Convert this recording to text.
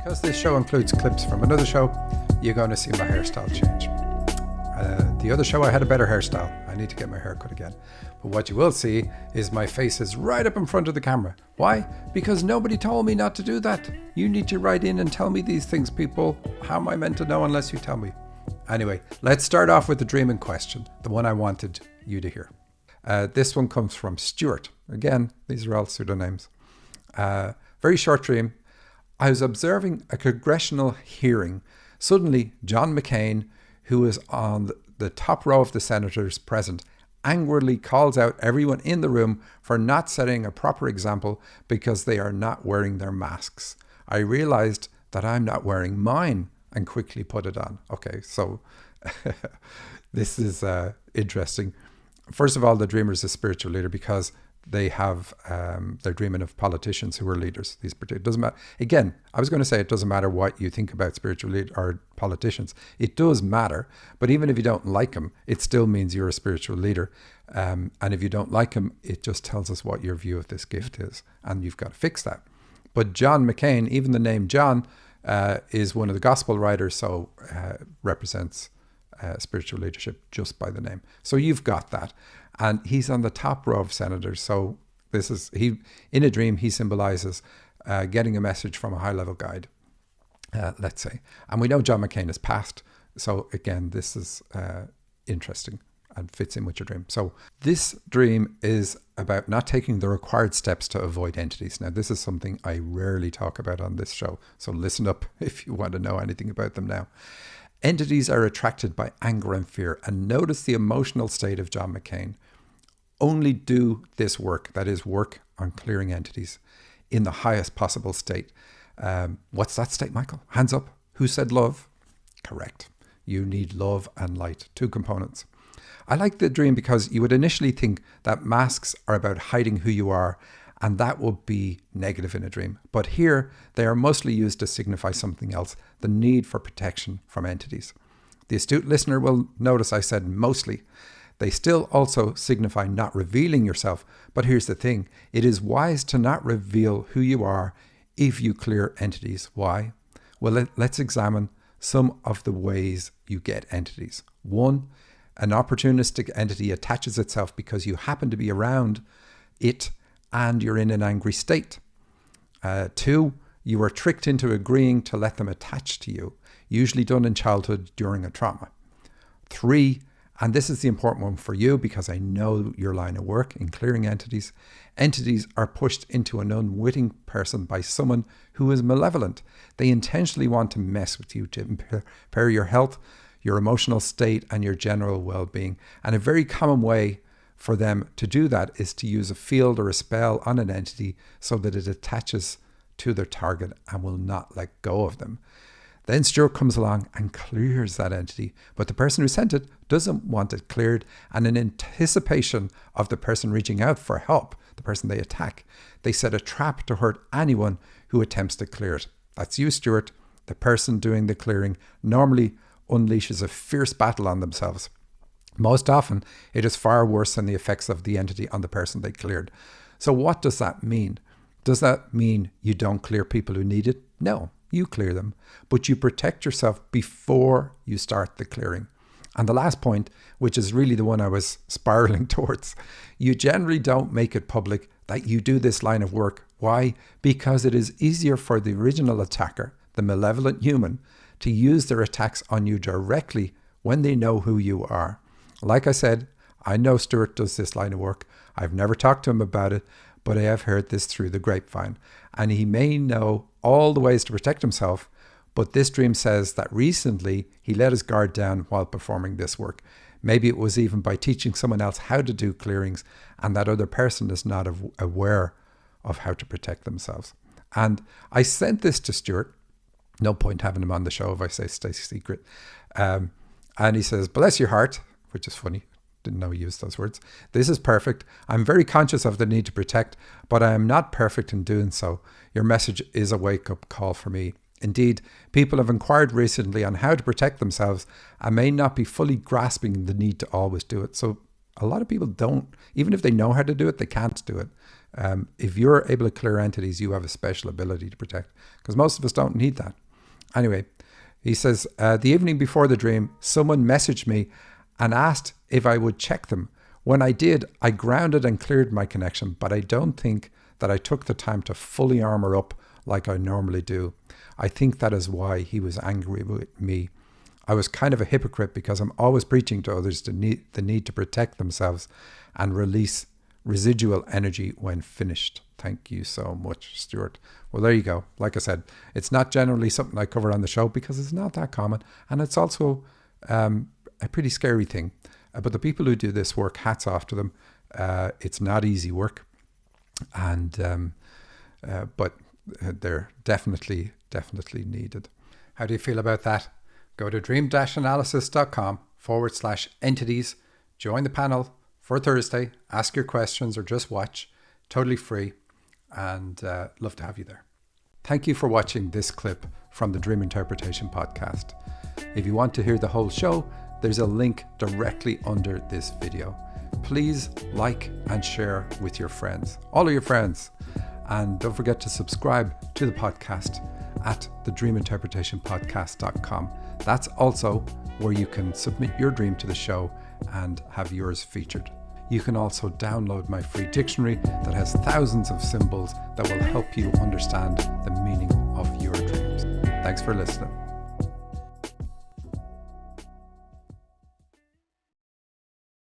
Because this show includes clips from another show, you're going to see my hairstyle change. The other show I had a better hairstyle. I need to get my hair cut again. But what you will see is my face is right up in front of the camera. Why? Because nobody told me not to do that. You need to write in and tell me these things, people. How am I meant to know unless you tell me? Anyway, let's start off with the dream in question, the one I wanted you to hear. This one comes from Stuart. Again, these are all pseudonyms. Very short dream. I was observing a congressional hearing. Suddenly, John McCain, who is on the top row of the senators present, angrily calls out everyone in the room for not setting a proper example because they are not wearing their masks. I realized that I'm not wearing mine and quickly put it on. Okay, so this is interesting. First of all, the dreamer is a spiritual leader because they have they're dreaming of politicians who are leaders. It doesn't matter. Again, I was going to say it doesn't matter what you think about spiritual leaders or politicians. It does matter, but even if you don't like them, it still means you're a spiritual leader. And if you don't like them, it just tells us what your view of this gift is, and you've got to fix that. But John McCain, even the name John, is one of the gospel writers, so represents spiritual leadership just by the name. So you've got that. And he's on the top row of senators. So this is, in a dream, he symbolizes getting a message from a high-level guide, let's say. And we know John McCain has passed. So again, this is interesting and fits in with your dream. So this dream is about not taking the required steps to avoid entities. Now, this is something I rarely talk about on this show. So listen up if you want to know anything about them now. Entities are attracted by anger and fear. And notice the emotional state of John McCain. Only do this work, that is work on clearing entities, in the highest possible state. What's that state, Michael? Hands up. Who said love? Correct. You need love and light, two components. I like the dream because you would initially think that masks are about hiding who you are, and that would be negative in a dream. But here, they are mostly used to signify something else, the need for protection from entities. The astute listener will notice I said mostly. They still also signify not revealing yourself. But here's the thing. It is wise to not reveal who you are if you clear entities. Why? Well, let's examine some of the ways you get entities. 1, an opportunistic entity attaches itself because you happen to be around it and you're in an angry state. 2, you are tricked into agreeing to let them attach to you, usually done in childhood during a trauma. 3, and this is the important one for you because I know your line of work in clearing entities. Entities are pushed into an unwitting person by someone who is malevolent. They intentionally want to mess with you to impair your health, your emotional state, and your general well-being. And a very common way for them to do that is to use a field or a spell on an entity so that it attaches to their target and will not let go of them. Then Stuart comes along and clears that entity, but the person who sent it doesn't want it cleared, and in anticipation of the person reaching out for help, the person they attack, they set a trap to hurt anyone who attempts to clear it. That's you, Stuart. The person doing the clearing normally unleashes a fierce battle on themselves. Most often, it is far worse than the effects of the entity on the person they cleared. So what does that mean? Does that mean you don't clear people who need it? No. You clear them, but you protect yourself before you start the clearing. And the last point, which is really the one I was spiraling towards, you generally don't make it public that you do this line of work. Why? Because it is easier for the original attacker, the malevolent human, to use their attacks on you directly when they know who you are. Like I said, I know Stuart does this line of work. I've never talked to him about it, but I have heard this through the grapevine. And he may know all the ways to protect himself, but this dream says that recently he let his guard down while performing this work. Maybe it was even by teaching someone else how to do clearings, and that other person is not aware of how to protect themselves. And I sent this to Stuart. No point having him on the show if I say stay secret. And he says, bless your heart, which is funny. Didn't know he used those words. This is perfect. I'm very conscious of the need to protect, but I am not perfect in doing so. Your message is a wake-up call for me. Indeed, people have inquired recently on how to protect themselves and may not be fully grasping the need to always do it. So a lot of people don't, even if they know how to do it, they can't do it. If you're able to clear entities, you have a special ability to protect, because most of us don't need that. Anyway, he says, the evening before the dream, someone messaged me and asked if I would check them. When I did, I grounded and cleared my connection, but I don't think that I took the time to fully armor up like I normally do. I think that is why he was angry with me. I was kind of a hypocrite because I'm always preaching to others the need to protect themselves and release residual energy when finished. Thank you so much, Stuart. Well, there you go. Like I said, it's not generally something I cover on the show because it's not that common. And it's also a pretty scary thing. But the people who do this work, hats off to them. It's not easy work. And but they're definitely needed. How do you feel about that? Go to dream-analysis.com/entities, join the panel for Thursday, ask your questions or just watch, totally free, and love to have you there. Thank you for watching this clip from the Dream Interpretation Podcast. If you want to hear the whole show, there's a link directly under this video. Please like and share with your friends, all of your friends. And don't forget to subscribe to the podcast at thedreaminterpretationpodcast.com. That's also where you can submit your dream to the show and have yours featured. You can also download my free dictionary that has thousands of symbols that will help you understand the meaning of your dreams. Thanks for listening.